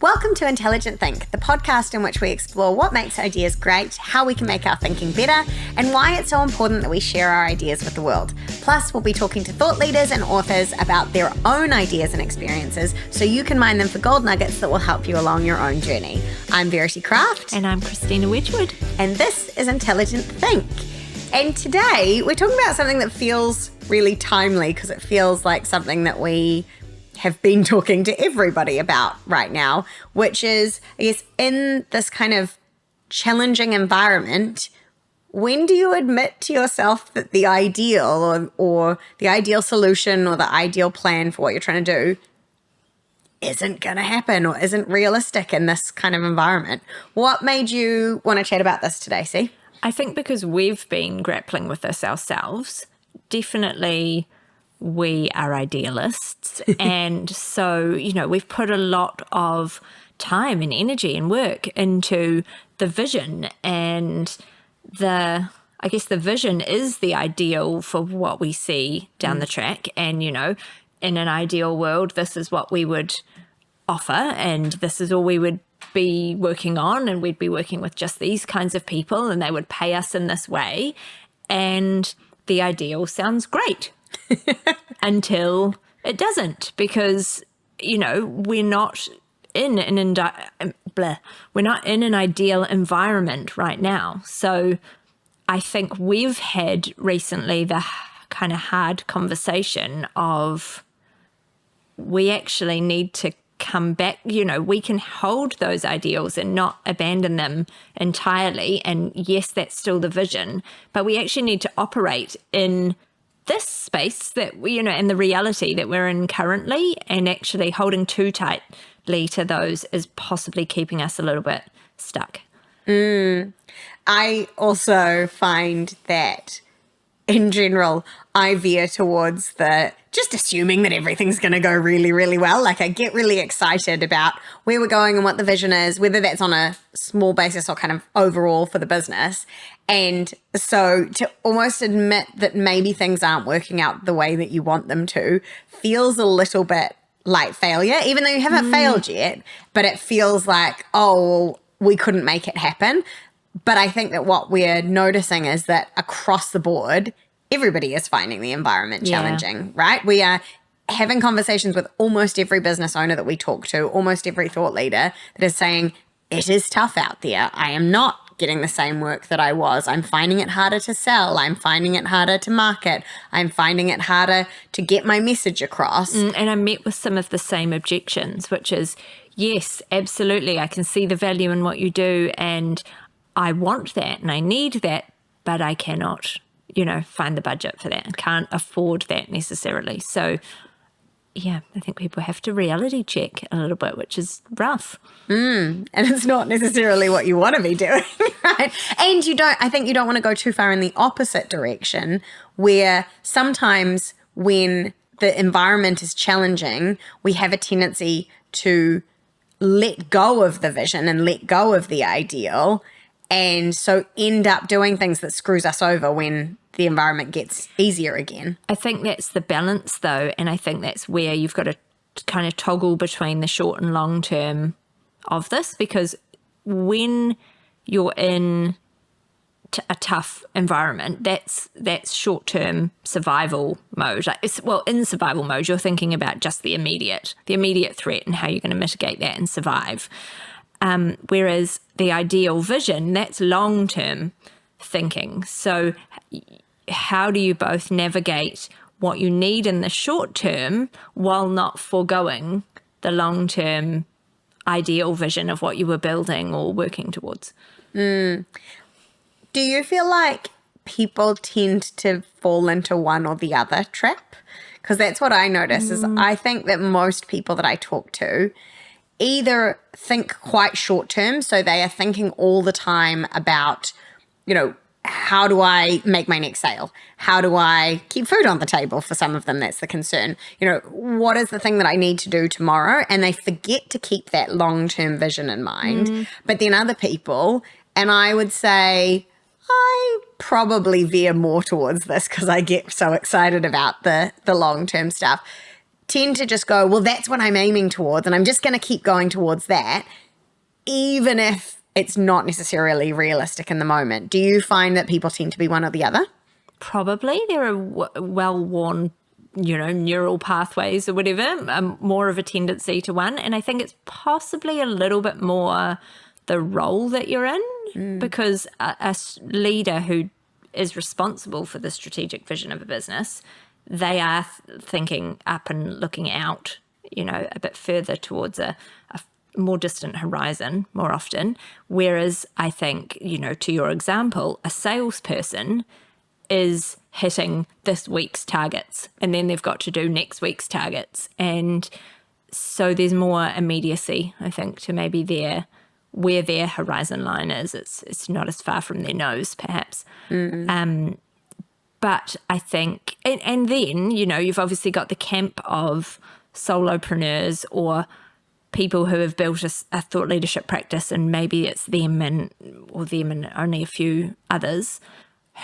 Welcome to Intelligent Think, the podcast in which we explore what makes ideas great, how we can make our thinking better, and why it's so important that we share our ideas with the world. Plus, we'll be talking to thought leaders and authors about their own ideas and experiences so you can mine them for gold nuggets that will help you along your own journey. I'm Verity Craft. And I'm Christina Wedgwood. And this is Intelligent Think. And today we're talking about something that feels really timely because it feels like something that we have been talking to everybody about right now, which is, I guess, in this kind of challenging environment, when do you admit to yourself that the ideal or the ideal solution or the ideal plan for what you're trying to do isn't going to happen or isn't realistic in this kind of environment? What made you want to chat about this today, See? I think because we've been grappling with this ourselves, definitely we are idealists. And so, we've put a lot of time and energy and work into the vision, and I guess the vision is the ideal for what we see down the track. And, in an ideal world, this is what we would offer and this is all we would be working on, and we'd be working with just these kinds of people and they would pay us in this way. And the ideal sounds great. Until it doesn't, because we're not in an ideal environment right now. So I think we've had recently the kind of hard conversation of we actually need to come back. We can hold those ideals and not abandon them entirely, and yes, that's still the vision, but we actually need to operate in this space that we, and the reality that we're in currently, and actually holding too tightly to those is possibly keeping us a little bit stuck. I also find that in general, I veer towards the just assuming that everything's going to go really, really well. Like I get really excited about where we're going and what the vision is, whether that's on a small basis or kind of overall for the business. And so to almost admit that maybe things aren't working out the way that you want them to feels a little bit like failure, even though you haven't failed yet, but it feels like, oh, we couldn't make it happen. But I think that what we're noticing is that across the board, everybody is finding the environment challenging, right? We are having conversations with almost every business owner that we talk to, almost every thought leader that is saying, it is tough out there. I am not getting the same work that I was. I'm finding it harder to sell. I'm finding it harder to market. I'm finding it harder to get my message across. And I met with some of the same objections, which is, yes, absolutely, I can see the value in what you do and I want that and I need that, but I cannot, find the budget for that. I can't afford that necessarily. So, yeah, I think people have to reality check a little bit, which is rough. And it's not necessarily what you want to be doing, right? And I think you don't want to go too far in the opposite direction, where sometimes when the environment is challenging, we have a tendency to let go of the vision and let go of the ideal, and so end up doing things that screws us over when the environment gets easier again. I think that's the balance though, and I think that's where you've got to kind of toggle between the short and long term of this, because when you're in a tough environment, that's short-term survival mode. In survival mode, you're thinking about just the immediate threat and how you're going to mitigate that and survive. Whereas the ideal vision, that's long-term thinking. So how do you both navigate what you need in the short term while not foregoing the long-term ideal vision of what you were building or working towards? Do you feel like people tend to fall into one or the other trap? Because that's what I notice is I think that most people that I talk to either think quite short term, so they are thinking all the time about, how do I make my next sale? How do I keep food on the table? For some of them, that's the concern. What is the thing that I need to do tomorrow? And they forget to keep that long-term vision in mind. But then other people, and I would say I probably veer more towards this because I get so excited about the long-term stuff, tend to just go, well, that's what I'm aiming towards, and I'm just going to keep going towards that, even if it's not necessarily realistic in the moment. Do you find that people tend to be one or the other? Probably. There are well-worn, neural pathways or whatever, more of a tendency to one. And I think it's possibly a little bit more the role that you're in, because a leader who is responsible for the strategic vision of a business, they are thinking up and looking out, a bit further towards a more distant horizon more often. Whereas I think, to your example, a salesperson is hitting this week's targets, and then they've got to do next week's targets. And so there's more immediacy, I think, to maybe where their horizon line is. It's not as far from their nose, perhaps. But I think, and then, you've obviously got the camp of solopreneurs or people who have built a thought leadership practice, and maybe it's them and only a few others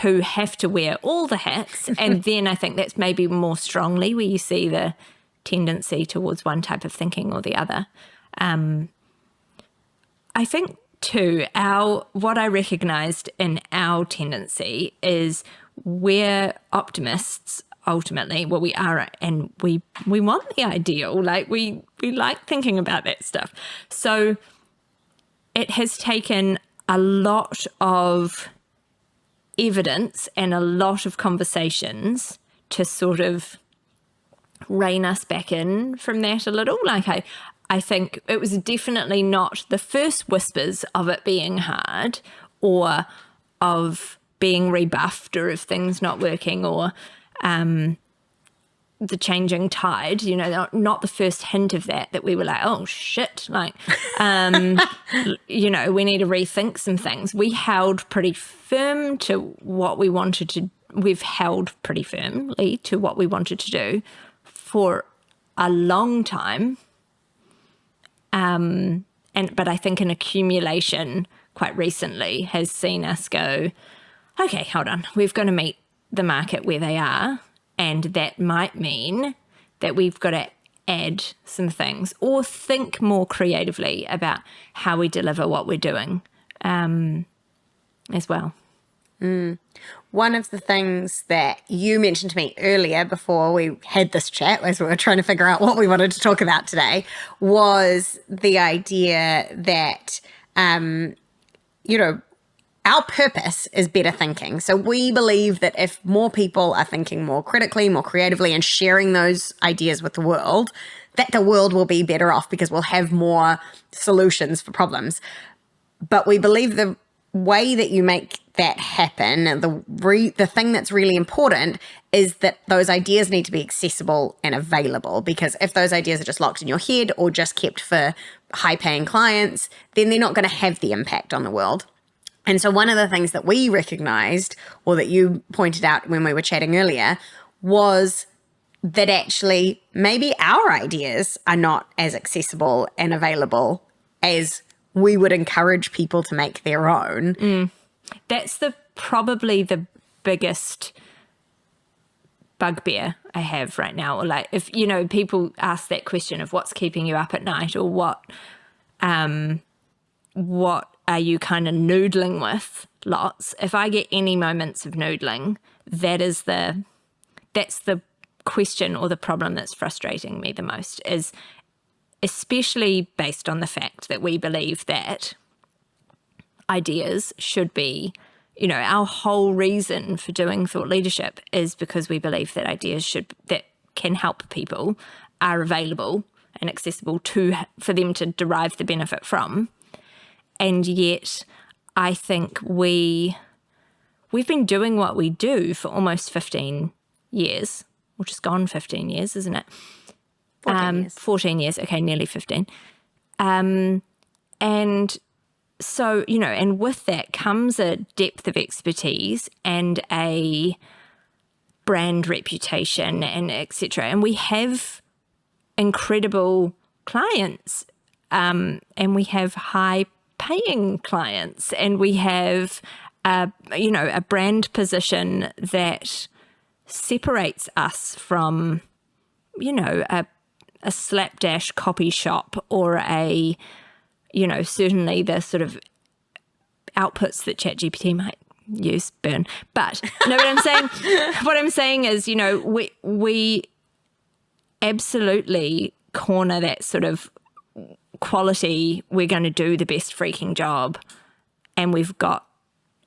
who have to wear all the hats. And then I think that's maybe more strongly where you see the tendency towards one type of thinking or the other. I think too, what I recognised in our tendency is we're optimists ultimately. Well, we are, and we want the ideal. Like we like thinking about that stuff. So it has taken a lot of evidence and a lot of conversations to sort of rein us back in from that a little. Like I think it was definitely not the first whispers of it being hard or of being rebuffed or of things not working or the changing tide, not the first hint of that we were like, oh shit, like, we need to rethink some things. We held pretty firm to what we wanted to, we've held pretty firmly to what we wanted to do for a long time. But I think an accumulation quite recently has seen us go, okay, hold on, we've got to meet the market where they are. And that might mean that we've got to add some things or think more creatively about how we deliver what we're doing as well. One of the things that you mentioned to me earlier before we had this chat, as we were trying to figure out what we wanted to talk about today, was the idea that, our purpose is better thinking. So we believe that if more people are thinking more critically, more creatively, and sharing those ideas with the world, that the world will be better off because we'll have more solutions for problems. But we believe the way that you make that happen, the thing that's really important is that those ideas need to be accessible and available, because if those ideas are just locked in your head or just kept for high-paying clients, then they're not going to have the impact on the world. And so one of the things that we recognized, or that you pointed out when we were chatting earlier, was that actually maybe our ideas are not as accessible and available as we would encourage people to make their own. That's probably the biggest bugbear I have right now. Or like if, people ask that question of what's keeping you up at night, or what are you kind of noodling with lots? If I get any moments of noodling, that's the question or the problem that's frustrating me the most, is especially based on the fact that we believe that ideas should be, our whole reason for doing thought leadership is because we believe that ideas that can help people are available and accessible for them to derive the benefit from. And yet I think we've been doing what we do for almost 15 years, which has gone 15 years, isn't it? 14 years. 14 years. Okay, nearly 15. And so, and with that comes a depth of expertise and a brand reputation and et cetera. And we have incredible clients, and we have high paying clients, and we have a brand position that separates us from a slapdash copy shop or a, certainly the sort of outputs that ChatGPT might use, burn. But no, what I'm saying is, we absolutely corner that sort of quality, we're going to do the best freaking job, and we've got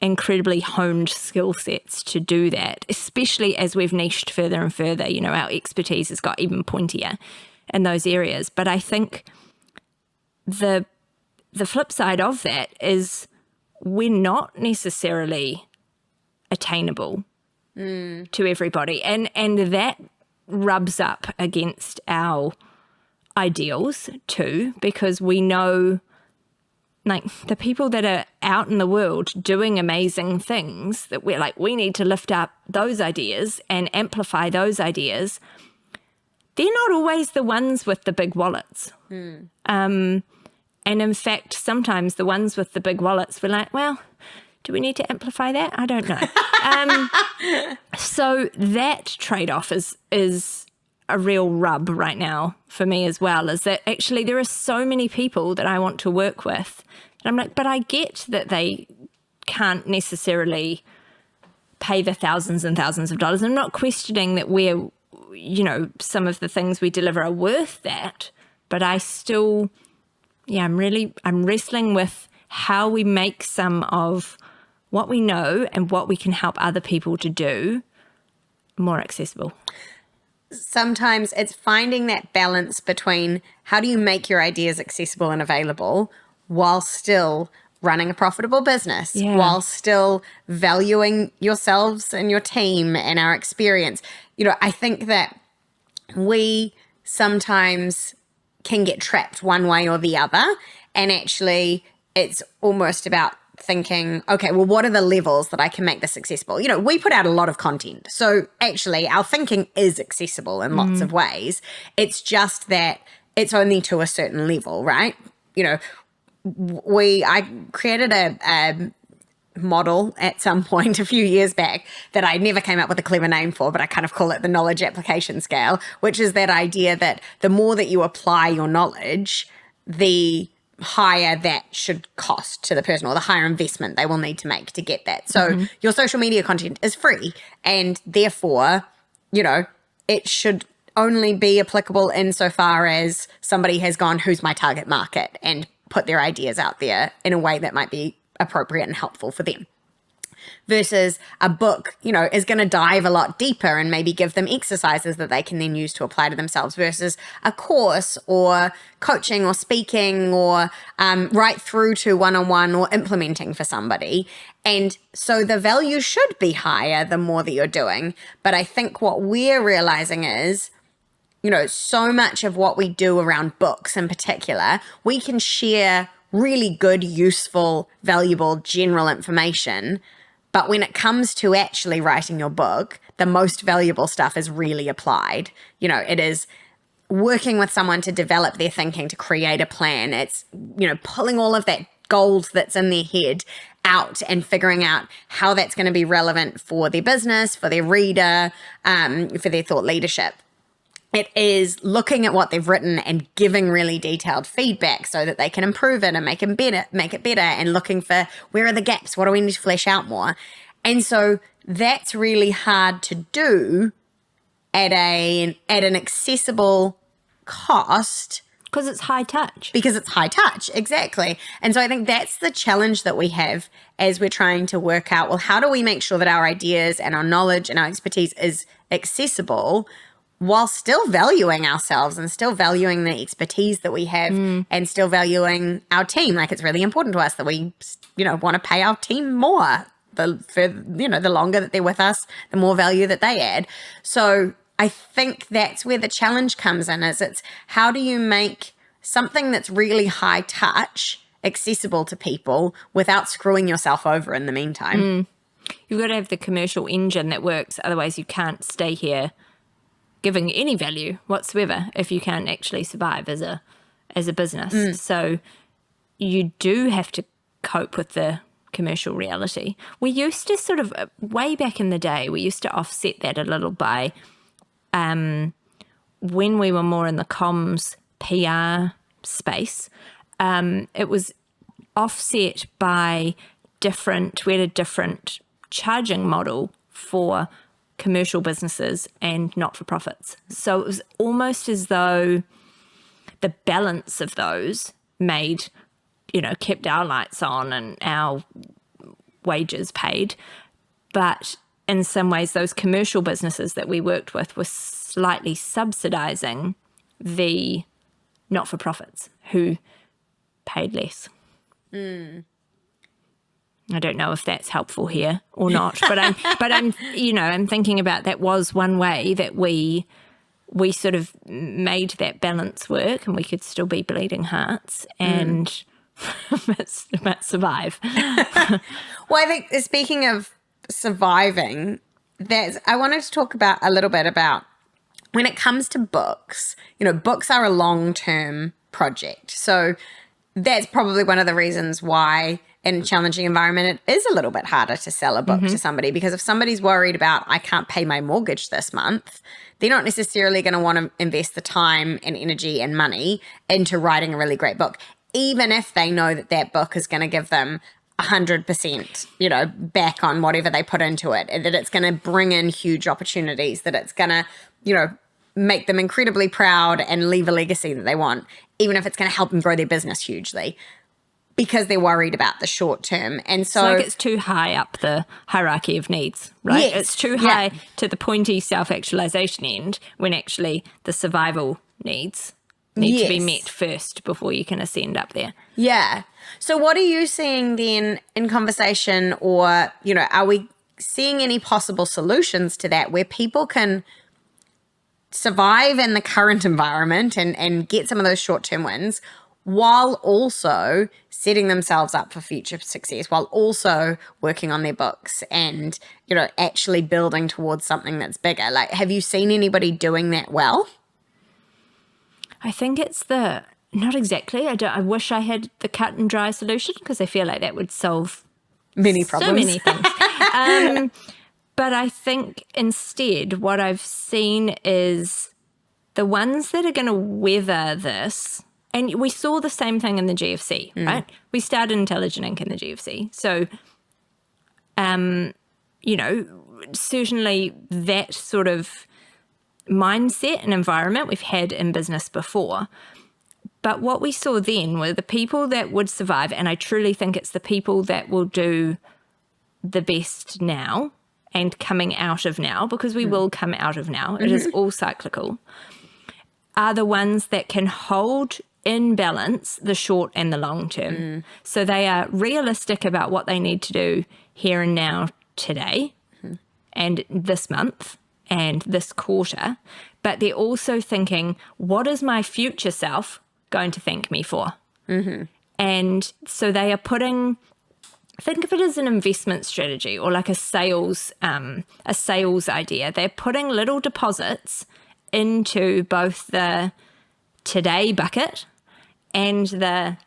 incredibly honed skill sets to do that, especially as we've niched further and further. Our expertise has got even pointier in those areas. But I think the flip side of that is we're not necessarily attainable to everybody, and that rubs up against our ideals too, because we know, like, the people that are out in the world doing amazing things, that we're like, we need to lift up those ideas and amplify those ideas. They're not always the ones with the big wallets. And in fact, sometimes the ones with the big wallets, we're like, well, do we need to amplify that? I don't know. So that trade-off is a real rub right now for me as well, is that actually there are so many people that I want to work with. And I'm like, but I get that they can't necessarily pay the thousands and thousands of dollars. I'm not questioning that we're, some of the things we deliver are worth that, but I still, I'm wrestling with how we make some of what we know and what we can help other people to do more accessible. Sometimes it's finding that balance between how do you make your ideas accessible and available while still running a profitable business, while still valuing yourselves and your team and our experience. I think that we sometimes can get trapped one way or the other, and actually it's almost about thinking, okay, well, what are the levels that I can make this accessible? We put out a lot of content. So actually our thinking is accessible in lots of ways. It's just that it's only to a certain level, right? I created a model at some point a few years back that I never came up with a clever name for, but I kind of call it the knowledge application scale, which is that idea that the more that you apply your knowledge, the higher that should cost to the person, or the higher investment they will need to make to get that. So your social media content is free, and therefore, it should only be applicable insofar as somebody has gone, who's my target market, and put their ideas out there in a way that might be appropriate and helpful for them. Versus a book, is going to dive a lot deeper and maybe give them exercises that they can then use to apply to themselves, versus a course or coaching or speaking or right through to one-on-one or implementing for somebody. And so the value should be higher the more that you're doing. But I think what we're realizing is, so much of what we do around books in particular, we can share really good, useful, valuable, general information. But when it comes to actually writing your book, the most valuable stuff is really applied. It is working with someone to develop their thinking, to create a plan. It's, pulling all of that gold that's in their head out and figuring out how that's going to be relevant for their business, for their reader, for their thought leadership. It is looking at what they've written and giving really detailed feedback so that they can improve it and make it better, and looking for where are the gaps, what do we need to flesh out more. And so that's really hard to do at an accessible cost. Because it's high touch. Exactly. And so I think that's the challenge that we have as we're trying to work out, well, how do we make sure that our ideas and our knowledge and our expertise is accessible while still valuing ourselves and still valuing the expertise that we have and still valuing our team. Like, it's really important to us that we, want to pay our team more. The longer that they're with us, the more value that they add. So I think that's where the challenge comes in, is it's how do you make something that's really high touch accessible to people without screwing yourself over in the meantime. You've got to have the commercial engine that works. Otherwise you can't stay here giving any value whatsoever if you can't actually survive as a business. So you do have to cope with the commercial reality. We used to sort of, way back in the day, we used to offset that a little by when we were more in the comms PR space, it was offset by we had a different charging model for commercial businesses and not-for-profits. So it was almost as though the balance of those kept our lights on and our wages paid. But in some ways, those commercial businesses that we worked with were slightly subsidizing the not-for-profits who paid less. I don't know if that's helpful here or not, but I'm thinking about that was one way that we sort of made that balance work, and we could still be bleeding hearts and but survive. Well, I think speaking of surviving, I wanted to talk about a little bit about when it comes to books. Books are a long-term project, so that's probably one of the reasons why in a challenging environment it is a little bit harder to sell a book to somebody, because if somebody's worried about, I can't pay my mortgage this month, they're not necessarily going to want to invest the time and energy and money into writing a really great book, even if they know that that book is going to give them 100%, back on whatever they put into it, and that it's going to bring in huge opportunities, that it's going to, make them incredibly proud and leave a legacy that they want, even if it's going to help them grow their business hugely, because they're worried about the short term. And so it's too high up the hierarchy of needs, right? Yes, it's too high to the pointy self-actualization end, when actually the survival needs need to be met first before you can ascend up there. Yeah. So what are you seeing then in conversation, or, are we seeing any possible solutions to that where people can survive in the current environment and get some of those short-term wins while also setting themselves up for future success, while also working on their books and, actually building towards something that's bigger? Like, have you seen anybody doing that well? I think it's not exactly. I wish I had the cut and dry solution, because I feel like that would solve many problems. So many things. But I think instead what I've seen is the ones that are going to weather this, and we saw the same thing in the GFC, right? We started Intelligent Ink in the GFC. So, certainly that sort of mindset and environment we've had in business before. But what we saw then were the people that would survive, and I truly think it's the people that will do the best now and coming out of now, because we will come out of now, it is all cyclical, are the ones that can hold in balance the short and the long term. So they are realistic about what they need to do here and now today and this month and this quarter, but they're also thinking, what is my future self going to thank me for? And so they are think of it as an investment strategy, or like a sales idea. They're putting little deposits into both the today bucket and the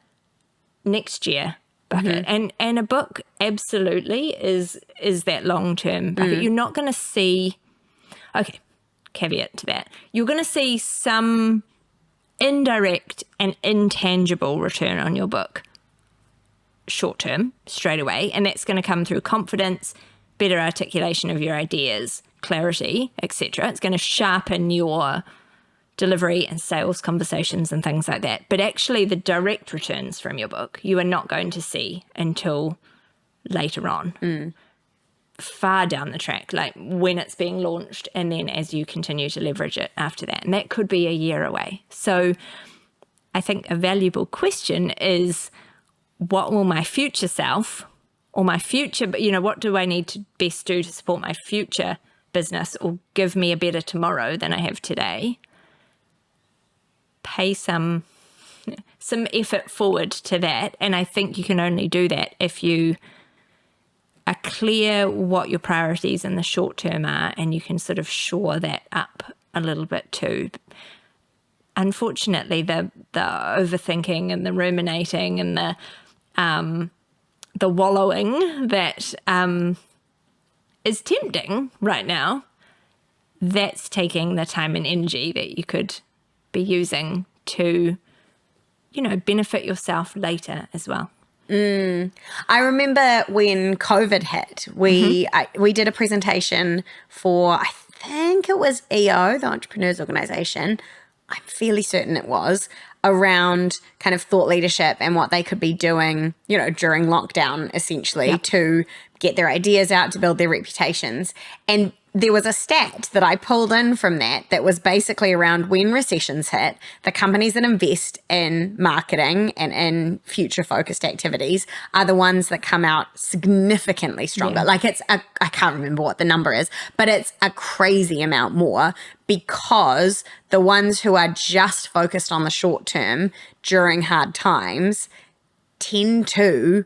next year bucket. And a book absolutely is that long-term bucket. You're not going to see, caveat to that, you're going to see some indirect and intangible return on your book short term, straight away, and that's going to come through confidence, better articulation of your ideas, clarity, etc. It's going to sharpen your delivery and sales conversations and things like that. But actually the direct returns from your book you are not going to see until later on, far down the track, like when it's being launched, and then as you continue to leverage it after that. And that could be a year away. So I think a valuable question is, what will my future self, or my future, what do I need to best do to support my future business or give me a better tomorrow than I have today? Pay some effort forward to that. And I think you can only do that if you are clear what your priorities in the short term are, and you can sort of shore that up a little bit too. Unfortunately, the overthinking and the ruminating and the wallowing that is tempting right now that's taking the time and energy that you could be using to, benefit yourself later as well. I remember when COVID hit, we did a presentation for, I think it was EO, the Entrepreneurs Organization. I'm fairly certain it was, around kind of thought leadership and what they could be doing, during lockdown, essentially, to get their ideas out, to build their reputations. And there was a stat that I pulled in from that was basically around when recessions hit, the companies that invest in marketing and in future-focused activities are the ones that come out significantly stronger. Yeah. Like I can't remember what the number is, but it's a crazy amount more, because the ones who are just focused on the short term during hard times tend to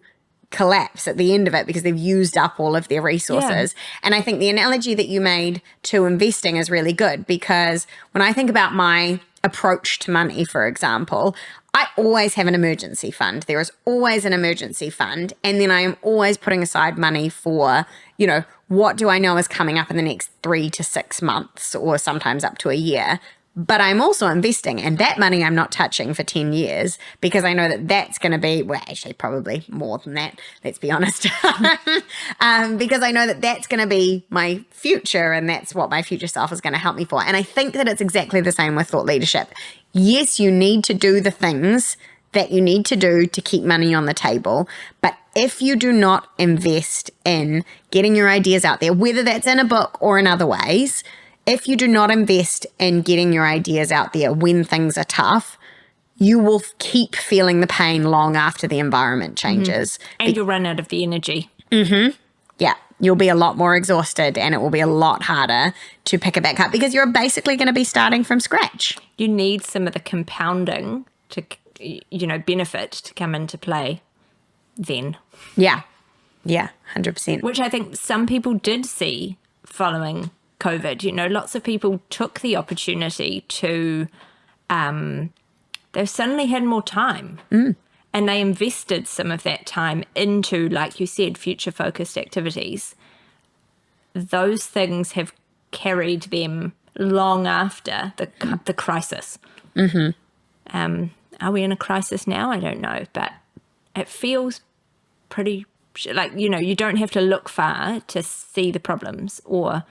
collapse at the end of it because they've used up all of their resources. And I think the analogy that you made to investing is really good, because when I think about my approach to money, for example, I always have an emergency fund. There is always an emergency fund. And then I am always putting aside money for, what do I know is coming up in the next 3 to 6 months, or sometimes up to a year. But I'm also investing, and that money I'm not touching for 10 years, because I know that that's going to be, well, actually probably more than that, let's be honest, because I know that that's going to be my future, and that's what my future self is going to help me for. And I think that it's exactly the same with thought leadership. Yes, you need to do the things that you need to do to keep money on the table, but if you do not invest in getting your ideas out there, whether that's in a book or in other ways, if you do not invest in getting your ideas out there when things are tough, you will keep feeling the pain long after the environment changes. And you'll run out of the energy. Yeah, you'll be a lot more exhausted, and it will be a lot harder to pick it back up, because you're basically going to be starting from scratch. You need some of the compounding to, benefit to come into play then. Yeah, 100%. Which I think some people did see following COVID. Lots of people took the opportunity to, they've suddenly had more time, and they invested some of that time into, like you said, future-focused activities. Those things have carried them long after the crisis. Are we in a crisis now? I don't know, but it feels pretty like, you don't have to look far to see the problems or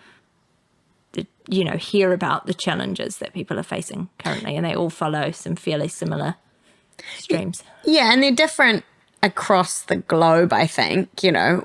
hear about the challenges that people are facing currently, and they all follow some fairly similar streams. Yeah, and they're different across the globe, I think.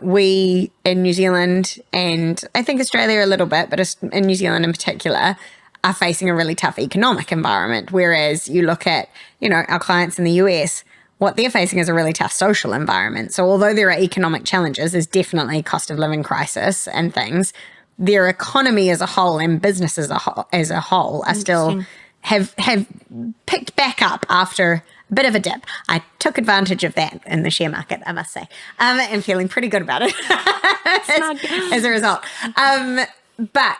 We in New Zealand, and I think Australia a little bit, but in New Zealand in particular, are facing a really tough economic environment, whereas you look at, our clients in the US, what they're facing is a really tough social environment. So although there are economic challenges, there's definitely cost of living crisis and things, their economy as a whole and businesses as a whole are still have picked back up after a bit of a dip. I took advantage of that in the share market, I must say, and feeling pretty good about it as a result. But,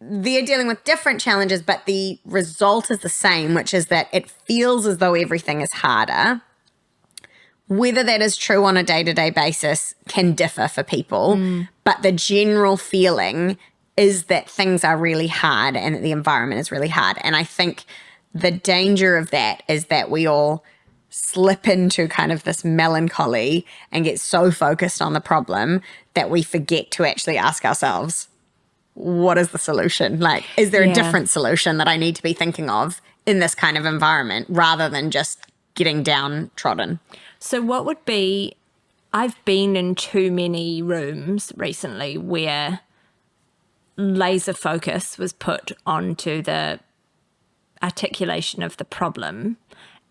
they're dealing with different challenges, but the result is the same, which is that it feels as though everything is harder. Whether that is true on a day-to-day basis can differ for people, but the general feeling is that things are really hard and that the environment is really hard. And I think the danger of that is that we all slip into kind of this melancholy and get so focused on the problem that we forget to actually ask ourselves, what is the solution? Like, is there a different solution that I need to be thinking of in this kind of environment rather than just getting downtrodden? So what would be, I've been in too many rooms recently where laser focus was put onto the articulation of the problem.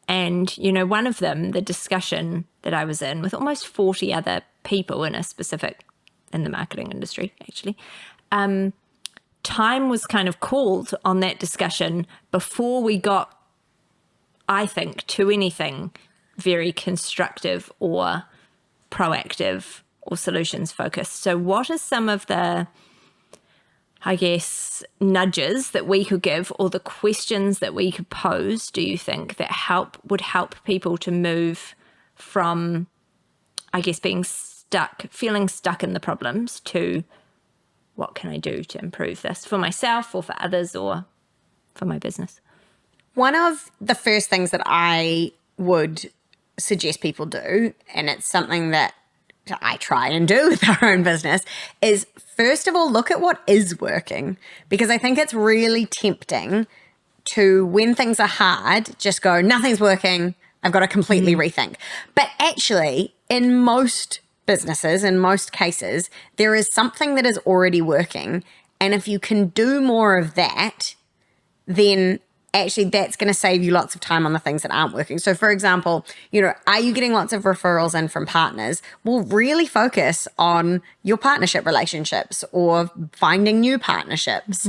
And, one of them, the discussion that I was in with almost 40 other people in the marketing industry, actually, time was kind of called on that discussion before we got, I think, to anything very constructive or proactive or solutions focused. So what are some of the, I guess, nudges that we could give, or the questions that we could pose, do you think, that would help people to move from, I guess, feeling stuck in the problems to, what can I do to improve this for myself or for others or for my business? One of the first things that I would suggest people do, and it's something that I try and do with our own business, is first of all, look at what is working. Because I think it's really tempting to, when things are hard, just go, nothing's working, I've got to completely rethink. But actually, in most businesses, in most cases, there is something that is already working. And if you can do more of that, then actually that's going to save you lots of time on the things that aren't working. So for example, are you getting lots of referrals in from partners? Well, really focus on your partnership relationships or finding new partnerships.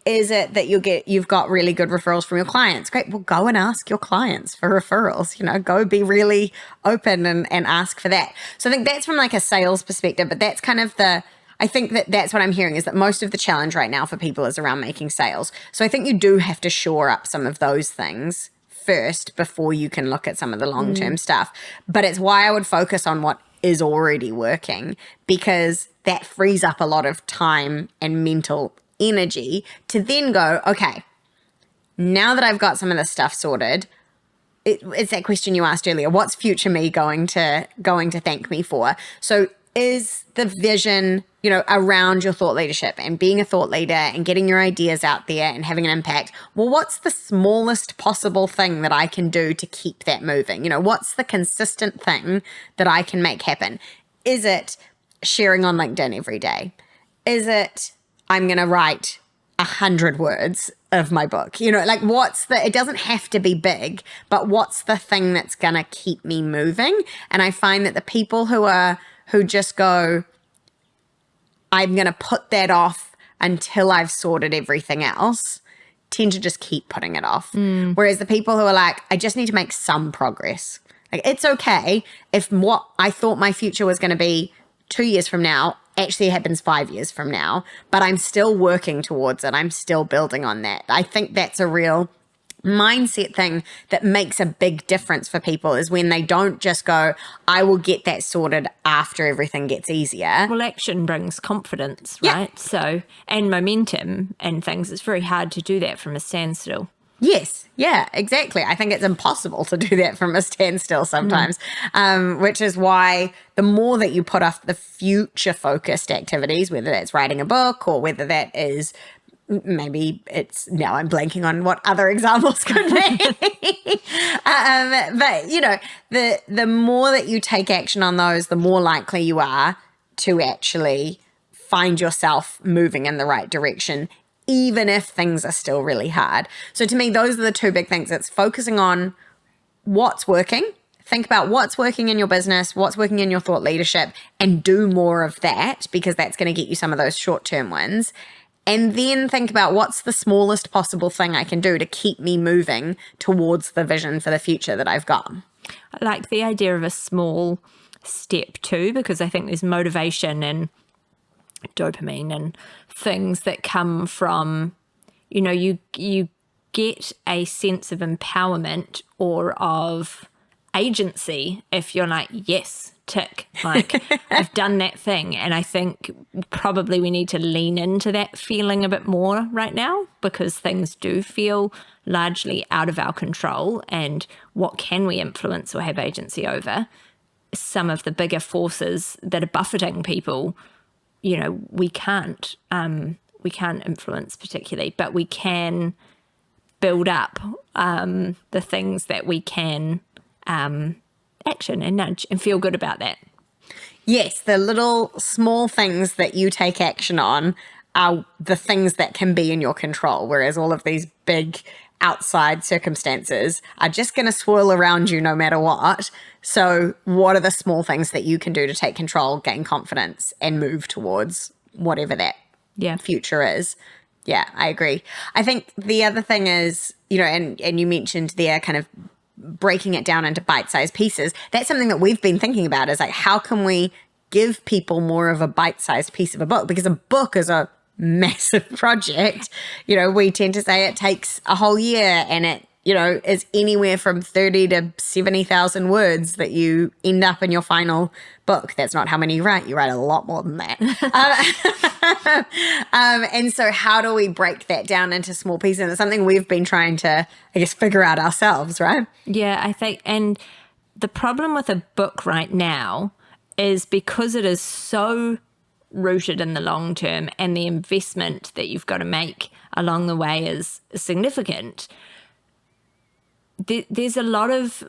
Is it that you've got really good referrals from your clients? Great. Well, go and ask your clients for referrals, go be really open and ask for that. So I think that's from like a sales perspective, but that's kind of I think that's what I'm hearing, is that most of the challenge right now for people is around making sales. So I think you do have to shore up some of those things first before you can look at some of the long-term stuff. But it's why I would focus on what is already working, because that frees up a lot of time and mental energy to then go, okay, now that I've got some of this stuff sorted, it's that question you asked earlier, what's future me going to thank me for? So is the vision, around your thought leadership and being a thought leader and getting your ideas out there and having an impact? Well, what's the smallest possible thing that I can do to keep that moving? What's the consistent thing that I can make happen? Is it sharing on LinkedIn every day? Is it I'm going to write 100 words of my book? It doesn't have to be big, but what's the thing that's going to keep me moving? And I find that the people who just go, I'm going to put that off until I've sorted everything else, tend to just keep putting it off. Whereas the people who are like, I just need to make some progress. Like, it's okay if what I thought my future was going to be 2 years from now actually happens 5 years from now, but I'm still working towards it. I'm still building on that. I think that's a real mindset thing that makes a big difference for people, is when they don't just go, I will get that sorted after everything gets easier. Well, action brings confidence, right? So, and momentum and things. It's very hard to do that from a standstill. Yes. Yeah, exactly. I think it's impossible to do that from a standstill sometimes, which is why the more that you put off the future-focused activities, whether that's writing a book or whether that is maybe now I'm blanking on what other examples could be. But, the more that you take action on those, the more likely you are to actually find yourself moving in the right direction, even if things are still really hard. So to me, those are the two big things. It's focusing on what's working. Think about what's working in your business, what's working in your thought leadership, and do more of that, because that's going to get you some of those short-term wins. And then think about what's the smallest possible thing I can do to keep me moving towards the vision for the future that I've got. I like the idea of a small step too, because I think there's motivation and dopamine and things that come from, you get a sense of empowerment or of agency if you're like, yes, tick, like I've done that thing. And I think probably we need to lean into that feeling a bit more right now, because things do feel largely out of our control. And what can we influence or have agency over? Some of the bigger forces that are buffeting people, we can't influence particularly, but we can build up the things that we can action and nudge and feel good about that. Yes, the little small things that you take action on are the things that can be in your control, whereas all of these big outside circumstances are just going to swirl around you no matter what. So what are the small things that you can do to take control, gain confidence, and move towards whatever that future is? Yeah, I agree. I think the other thing is, and you mentioned there kind of breaking it down into bite-sized pieces. That's something that we've been thinking about, is like, how can we give people more of a bite-sized piece of a book? Because a book is a massive project. We tend to say it takes a whole year and it is anywhere from 30 to 70,000 words that you end up in your final book. That's not how many you write. You write a lot more than that. And so how do we break that down into small pieces? And it's something we've been trying to, I guess, figure out ourselves, right? Yeah, I think, and the problem with a book right now is because it is so rooted in the long term and the investment that you've got to make along the way is significant. There's a lot of,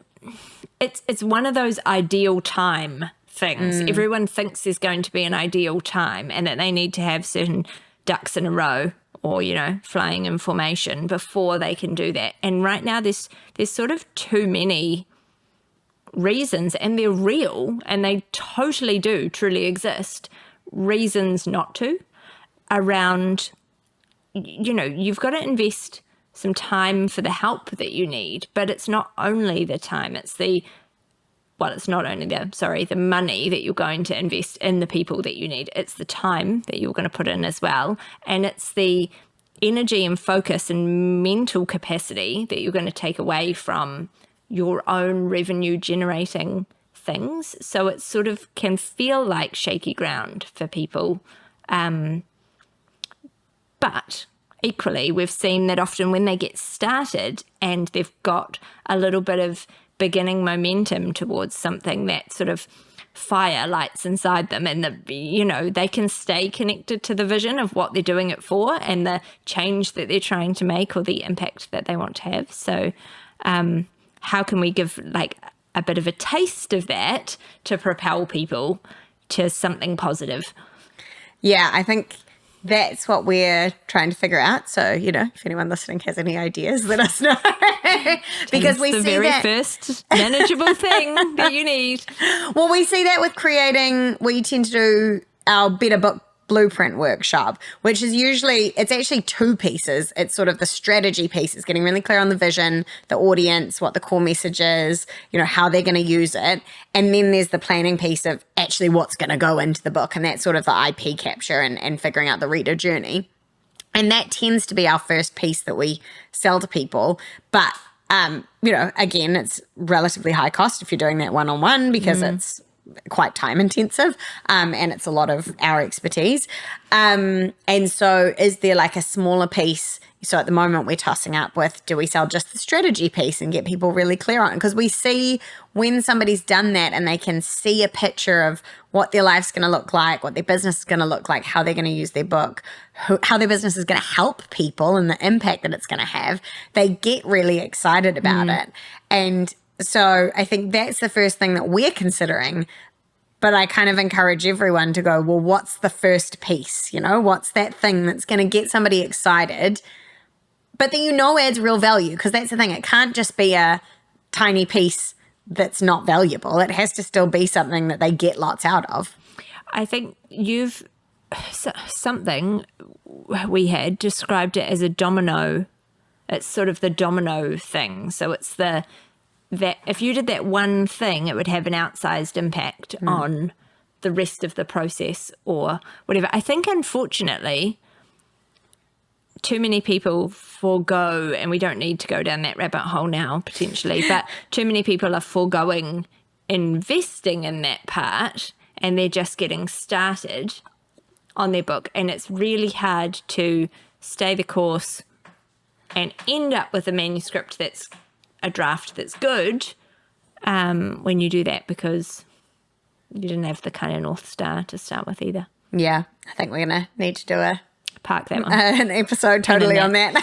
it's one of those ideal time things. Everyone thinks there's going to be an ideal time and that they need to have certain ducks in a row or, flying in formation before they can do that. And right now there's sort of too many reasons, and they're real and they totally do truly exist, reasons not to, around, you've got to invest some time for the help that you need, but it's not only the time, it's not only the money that you're going to invest in the people that you need, it's the time that you're going to put in as well, and it's the energy and focus and mental capacity that you're going to take away from your own revenue generating things. So it sort of can feel like shaky ground for people. But equally, we've seen that often when they get started and they've got a little bit of beginning momentum towards something, that sort of fire lights inside them, and they can stay connected to the vision of what they're doing it for and the change that they're trying to make or the impact that they want to have. So how can we give like a bit of a taste of that to propel people to something positive? Yeah, I think that's what we're trying to figure out. So, if anyone listening has any ideas, let us know. Because we see the very that first manageable thing that you need. Well, we see that with creating, we tend to do our Better Book Blueprint workshop, which is it's actually two pieces. It's sort of the strategy piece. It's getting really clear on the vision, the audience, what the core message is, how they're going to use it. And then there's the planning piece of actually what's going to go into the book. And that's sort of the IP capture and figuring out the reader journey. And that tends to be our first piece that we sell to people. But, again, it's relatively high cost if you're doing that one-on-one because it's quite time intensive and it's a lot of our expertise. And so is there like a smaller piece? So at the moment we're tossing up with, do we sell just the strategy piece and get people really clear on it? Because we see when somebody's done that and they can see a picture of what their life's going to look like, what their business is going to look like, how they're going to use their book, how their business is going to help people and the impact that it's going to have, they get really excited about it. And so I think that's the first thing that we're considering. But I kind of encourage everyone to go, well, what's the first piece? What's that thing that's going to get somebody excited, but that adds real value? Because that's the thing. It can't just be a tiny piece that's not valuable. It has to still be something that they get lots out of. I think something we had described it as a domino. It's sort of the domino thing. So it's that if you did that one thing, it would have an outsized impact on the rest of the process or whatever. I think, unfortunately, too many people forego, and we don't need to go down that rabbit hole now, potentially, but too many people are foregoing investing in that part and they're just getting started on their book. And it's really hard to stay the course and end up with a manuscript that's a draft that's good when you do that, because you didn't have the kind of North Star to start with either. Yeah, I think we're going to need to do park that one. An episode totally on that.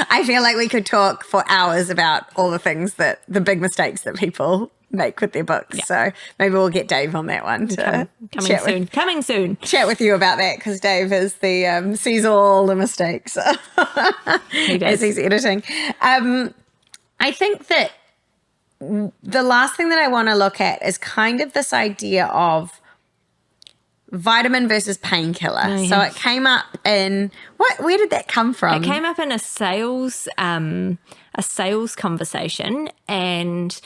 I feel like we could talk for hours about all the things the big mistakes that people make with their books. Yeah. So maybe we'll get Dave on that one to coming soon. Chat with you about that, because Dave is the sees all the mistakes he does. as he's editing. I think that the last thing that I want to look at is kind of this idea of vitamin versus painkiller. Oh, yeah. So it came up in where did that come from? It came up in a sales conversation, and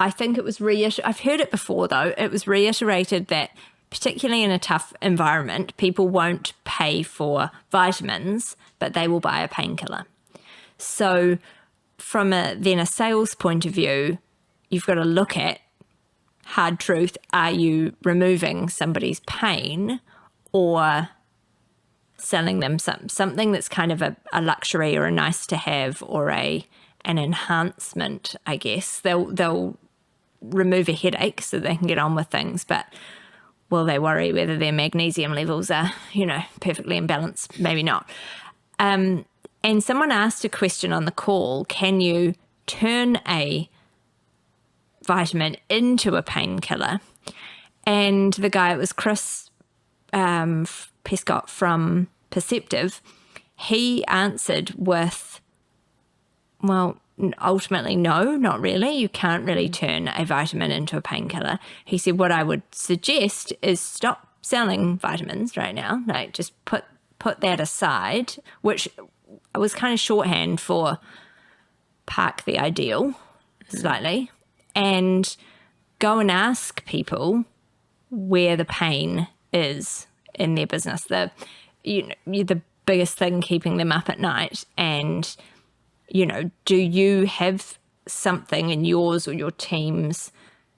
I think it was I've heard it before though. It was reiterated that particularly in a tough environment, people won't pay for vitamins, but they will buy a painkiller. So from a sales point of view, you've got to look at hard truth. Are you removing somebody's pain or selling them something that's kind of a luxury or a nice to have or an enhancement, I guess. They'll remove a headache so they can get on with things, but will they worry whether their magnesium levels are, perfectly in balance? Maybe not. And someone asked a question on the call, can you turn a vitamin into a painkiller? And the guy, it was Chris Pescott from Perceptive, he answered with, well, ultimately, no, not really. You can't really turn a vitamin into a painkiller. He said, what I would suggest is stop selling vitamins right now. Like, just put that aside, which was kind of shorthand for park the ideal slightly, and go and ask people where the pain is in their business. The biggest thing keeping them up at night, and do you have something in yours or your team's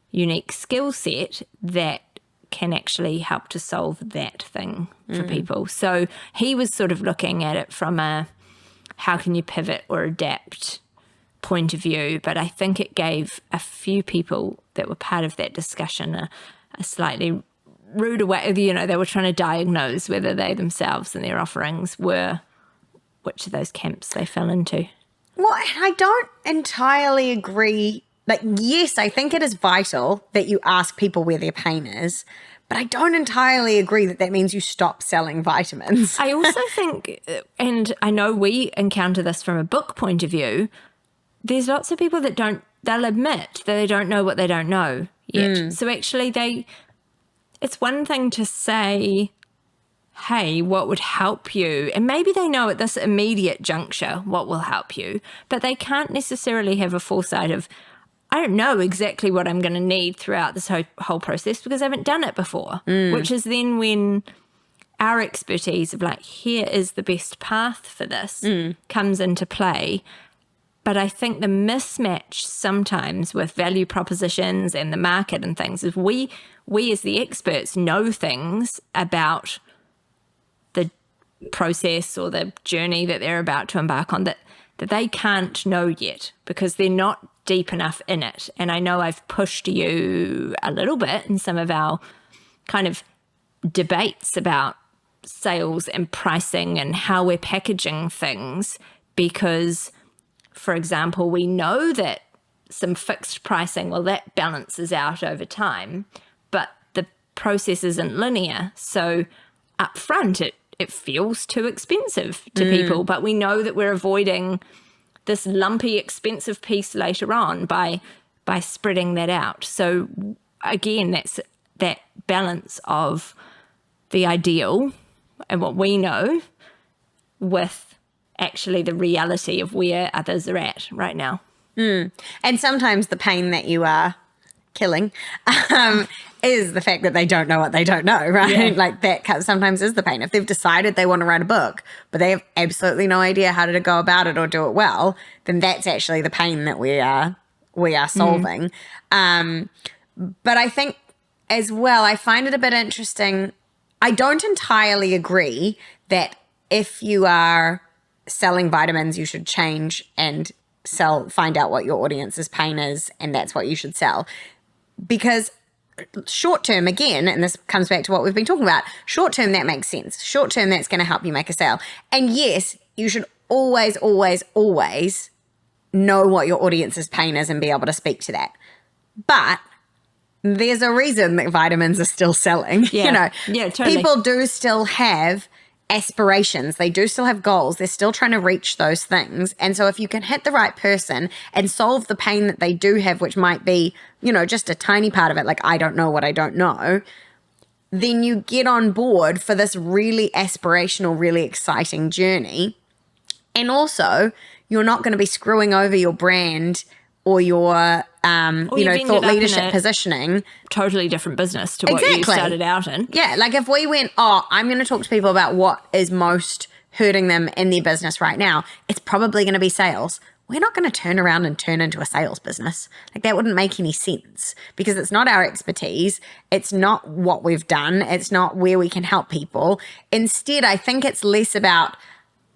unique skill set that can actually help to solve that thing for people? So he was sort of looking at it from a how can you pivot or adapt point of view, but I think it gave a few people that were part of that discussion a slightly rude way. They were trying to diagnose whether they themselves and their offerings were, which of those camps they fell into. Well, and I don't entirely agree. Like, yes, I think it is vital that you ask people where their pain is, but I don't entirely agree that means you stop selling vitamins. I also think, and I know we encounter this from a book point of view, there's lots of people that they'll admit that they don't know what they don't know yet. So actually it's one thing to say, hey, what would help you? And maybe they know at this immediate juncture what will help you, but they can't necessarily have a foresight of, I don't know exactly what I'm going to need throughout this whole process because I haven't done it before, which is then when our expertise of like, here is the best path for this comes into play. But I think the mismatch sometimes with value propositions and the market and things is we as the experts know things about the process or the journey that they're about to embark on that they can't know yet because they're not deep enough in it. And I know I've pushed you a little bit in some of our kind of debates about sales and pricing and how we're packaging things because, for example, we know that some fixed pricing, well, that balances out over time, but the process isn't linear. So up front, it feels too expensive to people, but we know that we're avoiding this lumpy, expensive piece later on by spreading that out. So again, that's that balance of the ideal and what we know with actually the reality of where others are at right now. And sometimes the pain that you are killing is the fact that they don't know what they don't know, right? Yeah. Like that sometimes is the pain. If they've decided they want to write a book, but they have absolutely no idea how to go about it or do it well, then that's actually the pain that we are solving. But I think as well, I find it a bit interesting. I don't entirely agree that if you are selling vitamins, you should change and find out what your audience's pain is, and that's what you should sell. Because short term, again, and this comes back to what we've been talking about, short term, that makes sense. Short term, that's going to help you make a sale. And yes, you should always, always, always know what your audience's pain is and be able to speak to that. But there's a reason that vitamins are still selling. Yeah. Yeah, totally. People do still have aspirations. They do still have goals. They're still trying to reach those things. And so if you can hit the right person and solve the pain that they do have, which might be, just a tiny part of it, like I don't know what I don't know, then you get on board for this really aspirational, really exciting journey. And also, you're not going to be screwing over your brand or your thought leadership positioning. Totally different business to what you started out in. Yeah, like if we went, I'm going to talk to people about what is most hurting them in their business right now, it's probably going to be sales. we're not going to turn around and turn into a sales business. Like, that wouldn't make any sense because it's not our expertise. It's not what we've done. It's not where we can help people. Instead, I think it's less about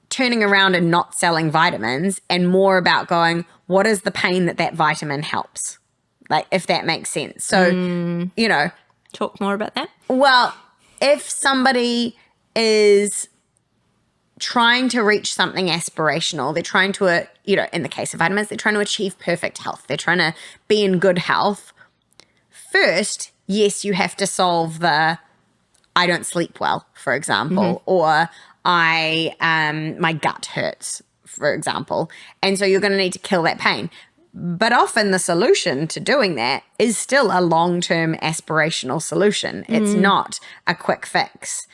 turning around and not selling vitamins and more about going, what is the pain that vitamin helps? Like, if that makes sense. So, you know. Talk more about that. Well, if somebody is trying to reach something aspirational, they're trying to, in the case of vitamins, they're trying to achieve perfect health. They're trying to be in good health. First, yes, you have to solve the, I don't sleep well, for example, or my gut hurts, for example. And so you're going to need to kill that pain. But often the solution to doing that is still a long-term aspirational solution. It's not a quick fix.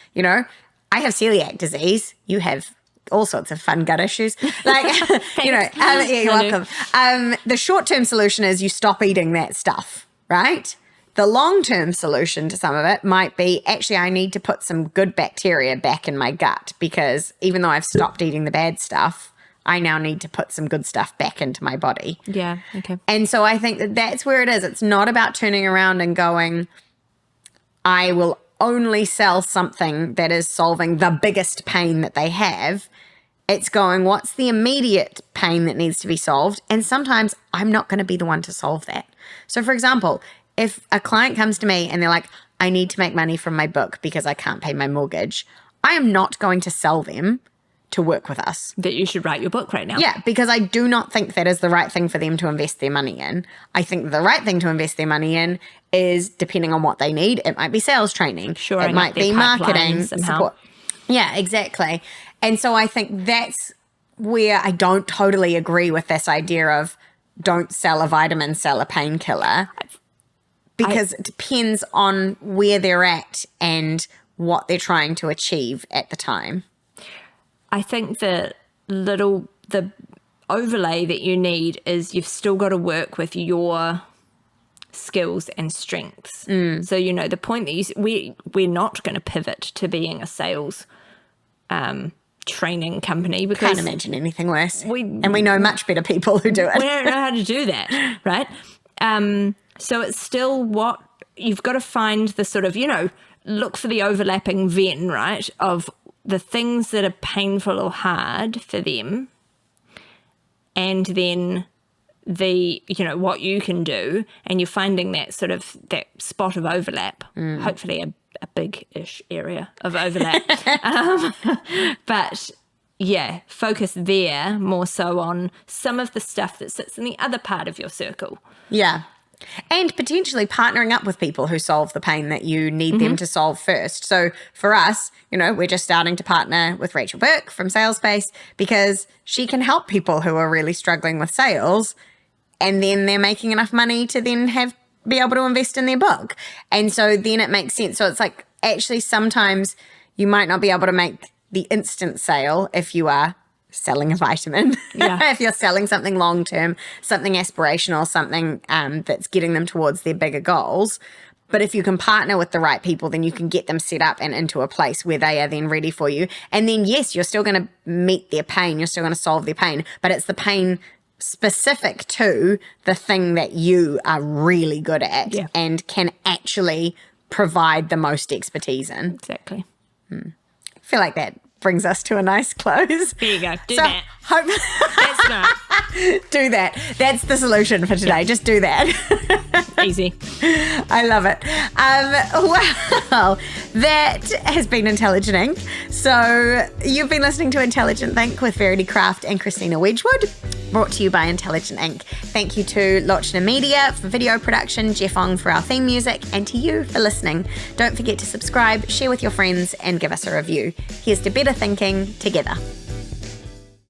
I have celiac disease. You have all sorts of fun gut issues. Like, you're welcome. The short-term solution is you stop eating that stuff, right? The long-term solution to some of it might be, actually, I need to put some good bacteria back in my gut because even though I've stopped eating the bad stuff, I now need to put some good stuff back into my body. Yeah, okay. And so I think that's where it is. It's not about turning around and going, I will only sell something that is solving the biggest pain that they have. It's going, what's the immediate pain that needs to be solved? And sometimes I'm not going to be the one to solve that. So for example, if a client comes to me and they're like, I need to make money from my book because I can't pay my mortgage, I am not going to sell them to work with us. That you should write your book right now. Yeah, because I do not think that is the right thing for them to invest their money in. I think the right thing to invest their money in is, depending on what they need, it might be sales training. Shoring it might be marketing support. Yeah, exactly. And so I think that's where I don't totally agree with this idea of don't sell a vitamin, sell a painkiller. Because it depends on where they're at and what they're trying to achieve at the time. I think the overlay that you need is you've still got to work with your skills and strengths. So, the point that we're not going to pivot to being a sales training company because can't imagine anything worse. We know much better people who do it. We don't know how to do that, right? So it's still what you've got to find the sort of, look for the overlapping Venn, right, of the things that are painful or hard for them, and then what you can do, and you're finding that sort of that spot of overlap, hopefully a big-ish area of overlap. But yeah, focus there more so on some of the stuff that sits in the other part of your circle. Yeah. And potentially partnering up with people who solve the pain that you need them to solve first. So for us, we're just starting to partner with Rachel Burke from Salespace because she can help people who are really struggling with sales, and then they're making enough money to then be able to invest in their book. And so then it makes sense. So it's like, actually sometimes you might not be able to make the instant sale if you are selling a vitamin. Yeah. If you're selling something long-term, something aspirational, something that's getting them towards their bigger goals. But if you can partner with the right people, then you can get them set up and into a place where they are then ready for you. And then, yes, you're still going to meet their pain. You're still going to solve their pain. But it's the pain specific to the thing that you are really good at and can actually provide the most expertise in. Exactly. I feel like that brings us to a nice close. There you go. Do that. That's not. Do that. That's the solution for today. Just do that. Easy. I love it. Well, that has been Intelligent Inc. So you've been listening to Intelligent Think with Verity Craft and Christina Wedgwood, brought to you by Intelligent Inc. Thank you to Lochner Media for video production, Jeff Ong for our theme music, and to you for listening. Don't forget to subscribe, share with your friends, and give us a review. Here's to better thinking together.